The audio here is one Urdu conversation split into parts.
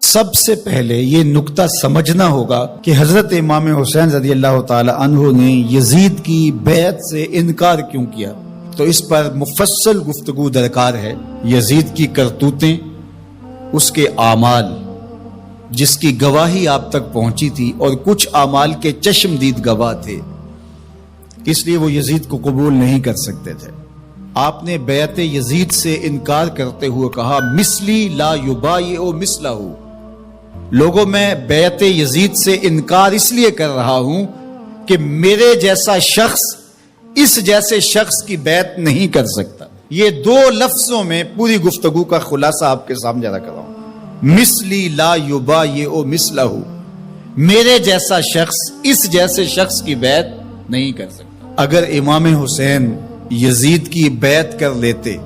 سب سے پہلے یہ نکتہ سمجھنا ہوگا کہ حضرت امام حسین رضی اللہ تعالی عنہ نے یزید کی بیعت سے انکار کیوں کیا، تو اس پر مفصل گفتگو درکار ہے۔ یزید کی کرتوتیں، اس کے اعمال جس کی گواہی آپ تک پہنچی تھی، اور کچھ اعمال کے چشمدید گواہ تھے، اس لیے وہ یزید کو قبول نہیں کر سکتے تھے۔ آپ نے بیعت یزید سے انکار کرتے ہوئے کہا مثلی لا یبایع مثلہ، لوگوں میں بیعت یزید سے انکار اس لیے کر رہا ہوں کہ میرے جیسا شخص اس جیسے شخص کی بیعت نہیں کر سکتا۔ یہ دو لفظوں میں پوری گفتگو کا خلاصہ آپ کے سامنے رکھ رہا ہوں۔ مثلی لا یبایع مثلہ، میرے جیسا شخص اس جیسے شخص کی بیعت نہیں کر سکتا۔ اگر امام حسین یزید کی بیعت کر لیتے،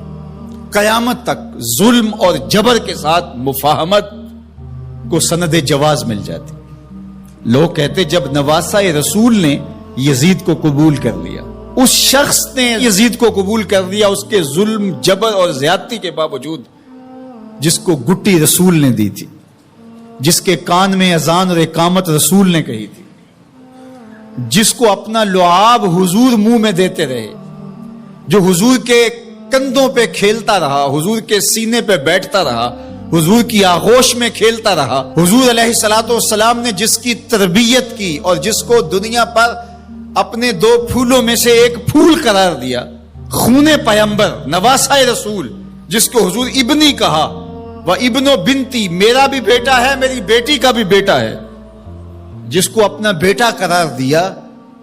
قیامت تک ظلم اور جبر کے ساتھ مفاہمت کو سند جواز مل جاتی۔ لوگ کہتے جب نواسہ رسول نے یزید کو قبول کر لیا، اس شخص نے یزید کو قبول کر لیا اس کے ظلم، جبر اور زیادتی کے باوجود، جس کو گٹی رسول نے دی تھی، جس کے کان میں اذان اور اقامت رسول نے کہی تھی، جس کو اپنا لعاب حضور منہ میں دیتے رہے، جو حضور کے کندھوں پہ کھیلتا رہا، حضور کے سینے پہ بیٹھتا رہا، حضور کی آغوش میں کھیلتا رہا، حضور علیہ الصلوۃ والسلام نے جس کی تربیت کی اور جس کو دنیا پر اپنے دو پھولوں میں سے ایک پھول قرار دیا، خون پیمبر، نواسہ رسول، جس کو حضور ابنی کہا، وہ ابن و بنتی، میرا بھی بیٹا ہے، میری بیٹی کا بھی بیٹا ہے، جس کو اپنا بیٹا قرار دیا،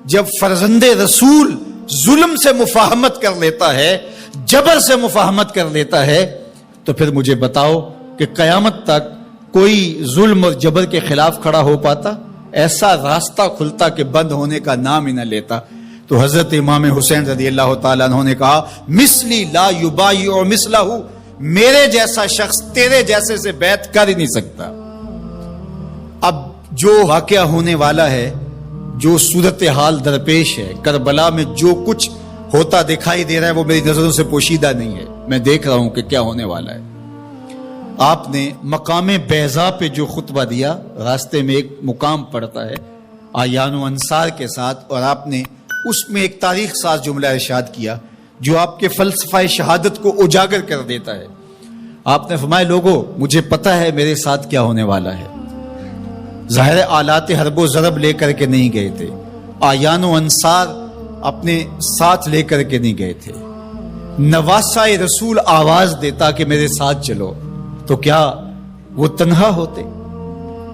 جب فرزند رسول ظلم سے مفاہمت کر لیتا ہے، جبر سے مفاہمت کر لیتا ہے، تو پھر مجھے بتاؤ کہ قیامت تک کوئی ظلم اور جبر کے خلاف کھڑا ہو پاتا؟ ایسا راستہ کھلتا کہ بند ہونے کا نام ہی نہ لیتا۔ تو حضرت امام حسین رضی اللہ تعالیٰ عنہ نے کہا مثلی لا یبایع مثلہ، میرے جیسا شخص تیرے جیسے سے بیعت کر ہی نہیں سکتا۔ اب جو واقعہ ہونے والا ہے، جو صورتحال درپیش ہے، کربلا میں جو کچھ ہوتا دکھائی دے رہا ہے، وہ میری نظروں سے پوشیدہ نہیں ہے، میں دیکھ رہا ہوں کہ کیا ہونے والا ہے۔ آپ نے مقام بیضا پہ جو خطبہ دیا، راستے میں ایک مقام پڑتا ہے آیان و انصار کے ساتھ، اور آپ نے اس میں ایک تاریخ ساز جملہ ارشاد کیا جو آپ کے فلسفہ شہادت کو اجاگر کر دیتا ہے۔ آپ نے فرمایا لوگوں، مجھے پتا ہے میرے ساتھ کیا ہونے والا ہے۔ ظاہر آلات حرب و ضرب لے کر کے نہیں گئے تھے، آیان و انصار اپنے ساتھ لے کر کے نہیں گئے تھے۔ نواسہ رسول آواز دیتا کہ میرے ساتھ چلو، تو کیا وہ تنہا ہوتے؟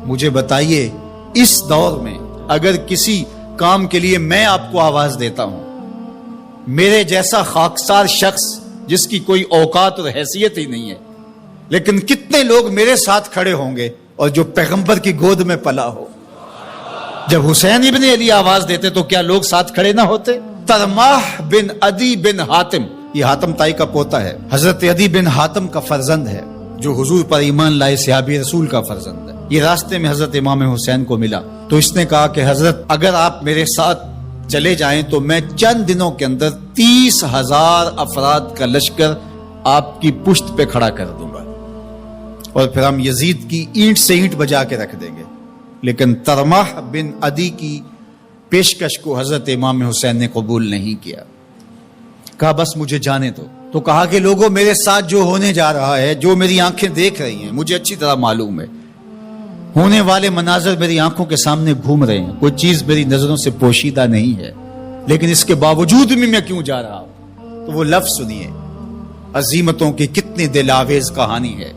مجھے بتائیے اس دور میں اگر کسی کام کے لیے میں آپ کو آواز دیتا ہوں، میرے جیسا خاکسار شخص جس کی کوئی اوقات اور حیثیت ہی نہیں ہے، لیکن کتنے لوگ میرے ساتھ کھڑے ہوں گے، اور جو پیغمبر کی گود میں پلا ہو۔ جب حسین ابن علی آواز دیتے تو کیا لوگ ساتھ کھڑے نہ ہوتے؟ ترماح بن عدی بن حاتم، یہ حاتم تائی کا پوتا ہے، حضرت عدی بن حاتم کا فرزند ہے، جو حضور پر ایمان لائے صحابی رسول کا فرزند ہے۔ یہ راستے میں حضرت امام حسین کو ملا تو اس نے کہا کہ حضرت اگر آپ میرے ساتھ چلے جائیں تو میں چند دنوں کے اندر 30,000 افراد کا لشکر آپ کی پشت پہ کھڑا کر دوں گا، اور پھر ہم یزید کی اینٹ سے اینٹ بجا کے رکھ دیں گے۔ لیکن ترماح بن عدی کی پیشکش کو حضرت امام حسین نے قبول نہیں کیا، کہا بس مجھے جانے دو۔ تو کہا کہ لوگوں، میرے ساتھ جو ہونے جا رہا ہے، جو میری آنکھیں دیکھ رہی ہیں، مجھے اچھی طرح معلوم ہے، ہونے والے مناظر میری آنکھوں کے سامنے گھوم رہے ہیں، کوئی چیز میری نظروں سے پوشیدہ نہیں ہے، لیکن اس کے باوجود بھی میں کیوں جا رہا ہوں؟ تو وہ لفظ سنیے، عظیمتوں کی کتنی دل آویز کہانی ہے،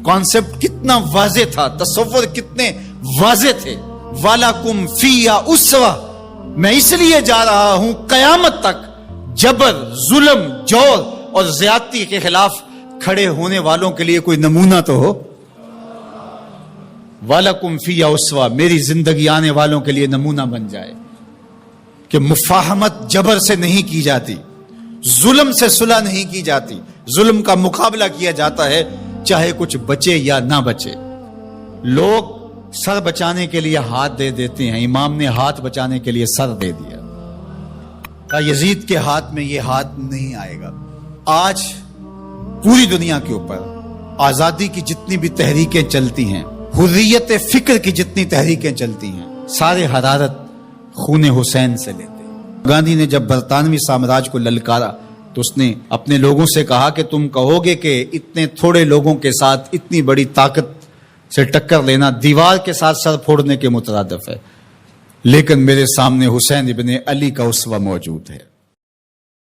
کانسیپٹ کتنا واضح تھا، تصور کتنے واضح تھے۔ وَلَكُمْ فِيهَا أُسْوَةٌ، میں اس لیے جا رہا ہوں قیامت تک جبر، ظلم، جور اور زیادتی کے خلاف کھڑے ہونے والوں کے لیے کوئی نمونہ تو ہو۔ وَلَكُمْ فِيهَا أُسْوَةٌ، میری زندگی آنے والوں کے لیے نمونہ بن جائے کہ مفاہمت جبر سے نہیں کی جاتی، ظلم سے صلح نہیں کی جاتی، ظلم کا مقابلہ کیا جاتا ہے چاہے کچھ بچے یا نہ بچے۔ لوگ سر بچانے کے لیے ہاتھ دے دیتے ہیں، امام نے ہاتھ بچانے کے لیے سر دے دیا۔ یزید کے ہاتھ میں یہ ہاتھ نہیں آئے گا۔ آج پوری دنیا کے اوپر آزادی کی جتنی بھی تحریکیں چلتی ہیں، حریت فکر کی جتنی تحریکیں چلتی ہیں، سارے حرارت خون حسین سے لیتے ہیں۔ گاندھی نے جب برطانوی سامراج کو للکارا تو اس نے اپنے لوگوں سے کہا کہ تم کہو گے کہ اتنے تھوڑے لوگوں کے ساتھ اتنی بڑی طاقت سے ٹکر لینا دیوار کے ساتھ سر پھوڑنے کے مترادف ہے، لیکن میرے سامنے حسین ابن علی کا اسوہ موجود ہے۔